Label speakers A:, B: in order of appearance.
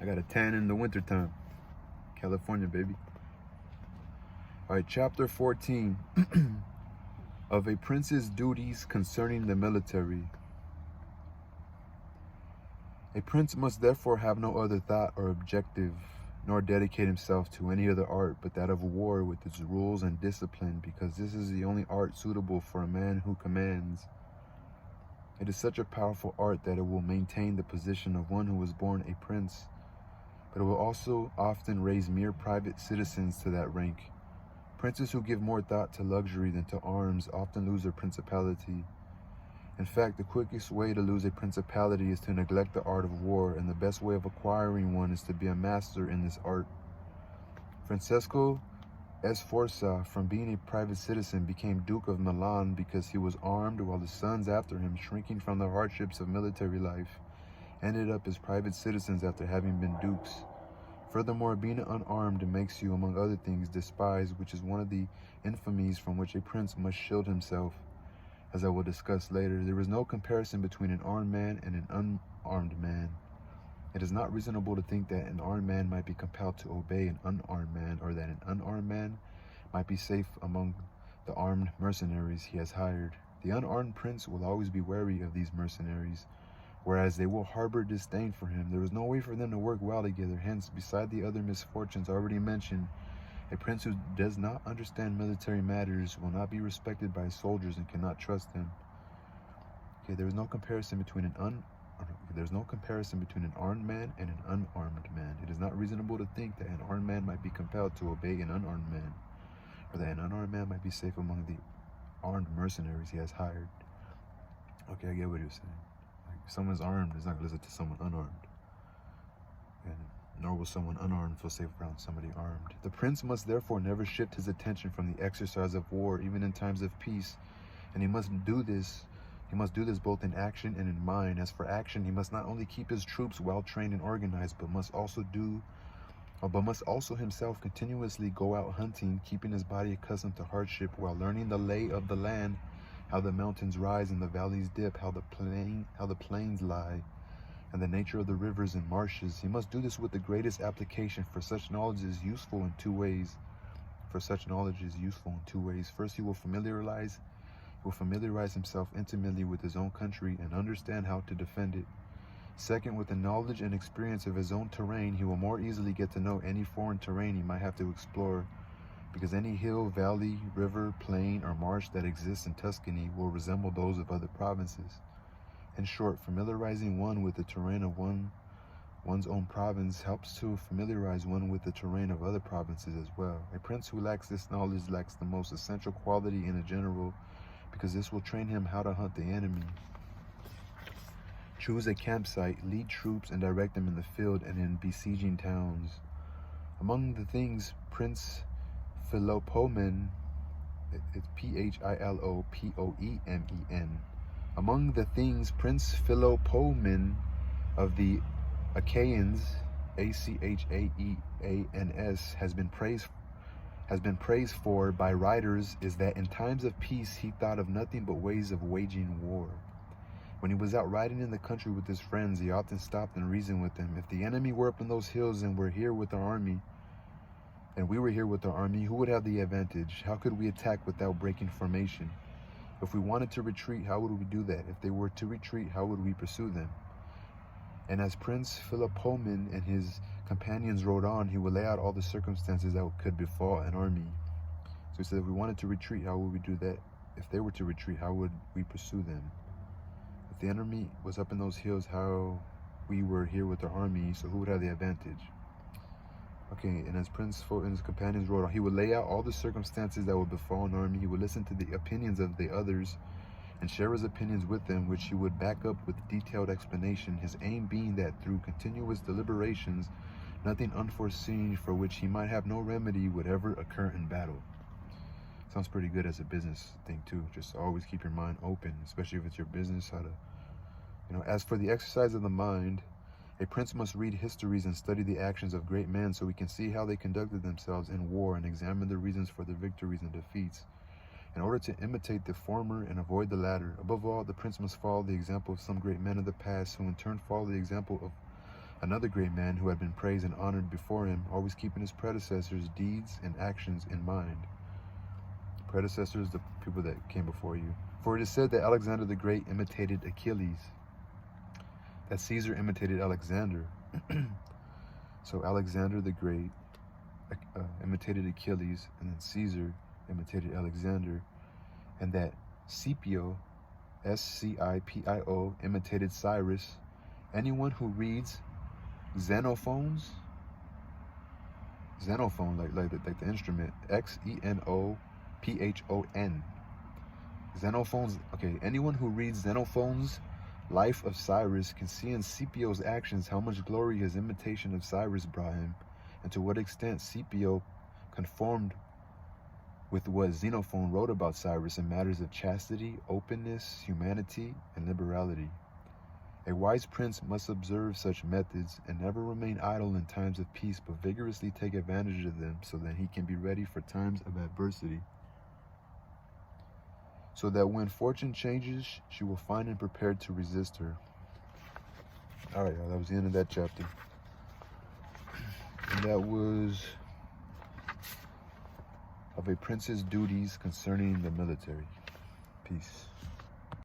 A: I got a tan in the wintertime. California, baby. All right, chapter 14 of a prince's duties concerning the military. A prince must therefore have no other thought or objective, nor dedicate himself to any other art but that of war with its rules and discipline, because this is the only art suitable for a man who commands. It is such a powerful art that it will maintain the position of one who was born a prince, but it will also often raise mere private citizens to that rank. Princes who give more thought to luxury than to arms often lose their principality. In fact, the quickest way to lose a principality is to neglect the art of war, and the best way of acquiring one is to be a master in this art. Francesco Sforza, from being a private citizen, became Duke of Milan because he was armed, while the sons after him, shrinking from the hardships of military life, ended up as private citizens after having been dukes. Furthermore, being unarmed makes you, among other things, despised, which is one of the infamies from which a prince must shield himself. As I will discuss later, there is no comparison between an armed man and an unarmed man. It is not reasonable to think that an armed man might be compelled to obey an unarmed man, or that an unarmed man might be safe among the armed mercenaries he has hired. The unarmed prince will always be wary of these mercenaries, whereas they will harbor disdain for him. There is no way for them to work well together. Hence, beside the other misfortunes already mentioned, a prince who does not understand military matters will not be respected by his soldiers and cannot trust them. Okay, there is no comparison between an armed man and an unarmed man. It is not reasonable to think that an armed man might be compelled to obey an unarmed man, or that an unarmed man might be safe among the armed mercenaries he has hired. Okay, I get what you're saying. Like, if someone's armed, he's not going to listen to someone unarmed. And nor will someone unarmed feel safe around somebody armed. The prince must therefore never shift his attention from the exercise of war, even in times of peace, and he must do this both in action and in mind. As for action, he must not only keep his troops well trained and organized, but must also himself continuously go out hunting, keeping his body accustomed to hardship, while learning the lay of the land, how the mountains rise and the valleys dip, how the plains lie, and the nature of the rivers and marshes. He must do this with the greatest application, for such knowledge is useful in two ways. First, he will familiarize himself intimately with his own country and understand how to defend it. Second, with the knowledge and experience of his own terrain, he will more easily get to know any foreign terrain he might have to explore, because any hill, valley, river, plain, or marsh that exists in Tuscany will resemble those of other provinces. In short, familiarizing one with the terrain of one's own province helps to familiarize one with the terrain of other provinces as well. A prince who lacks this knowledge lacks the most essential quality in a general, because this will train him how to hunt the enemy, choose a campsite, lead troops, and direct them in the field and in besieging towns. Among the things Prince Philopoemen, it's Philopoemen, among the things Prince Philopoemen of the Achaeans, Achaeans, has been praised for by writers is that in times of peace he thought of nothing but ways of waging war. When he was out riding in the country with his friends, he often stopped and reasoned with them. If the enemy were up in those hills and we were here with our army, who would have the advantage? How could we attack without breaking formation? If we wanted to retreat, how would we do that? If they were to retreat, how would we pursue them? And as Prince Philopoemen and his companions rode on, he would lay out all the circumstances that could befall an army. So he said, if we wanted to retreat, how would we do that? If they were to retreat, how would we pursue them? If the enemy was up in those hills, how we were here with our army, so who would have the advantage? Okay, and as Prince and his companions rode on, he would lay out all the circumstances that would befall an army. He would listen to the opinions of the others and share his opinions with them, which he would back up with detailed explanation, his aim being that through continuous deliberations, nothing unforeseen for which he might have no remedy would ever occur in battle. Sounds pretty good as a business thing too. Just always keep your mind open, especially if it's your business, how to, as for the exercise of the mind, a prince must read histories and study the actions of great men so he can see how they conducted themselves in war and examine the reasons for their victories and defeats, in order to imitate the former and avoid the latter. Above all, the prince must follow the example of some great men of the past, who in turn follow the example another great man who had been praised and honored before him, always keeping his predecessors' deeds and actions in mind. Predecessors, the people that came before you. For it is said that Alexander the Great imitated Achilles, that Caesar imitated Alexander. So Alexander the Great imitated Achilles, and then Caesar imitated Alexander, and that Scipio, Scipio, imitated Cyrus. Anyone who reads Xenophon, like the instrument, Xenophon. Xenophon's, okay, anyone who reads Xenophon's Life of Cyrus can see in Scipio's actions how much glory his imitation of Cyrus brought him, and to what extent Scipio conformed with what Xenophon wrote about Cyrus in matters of chastity, openness, humanity, and liberality. A wise prince must observe such methods and never remain idle in times of peace, but vigorously take advantage of them so that he can be ready for times of adversity, so that when fortune changes, she will find him prepared to resist her. All right, y'all, that was the end of that chapter. And that was of a prince's duties concerning the military. Peace.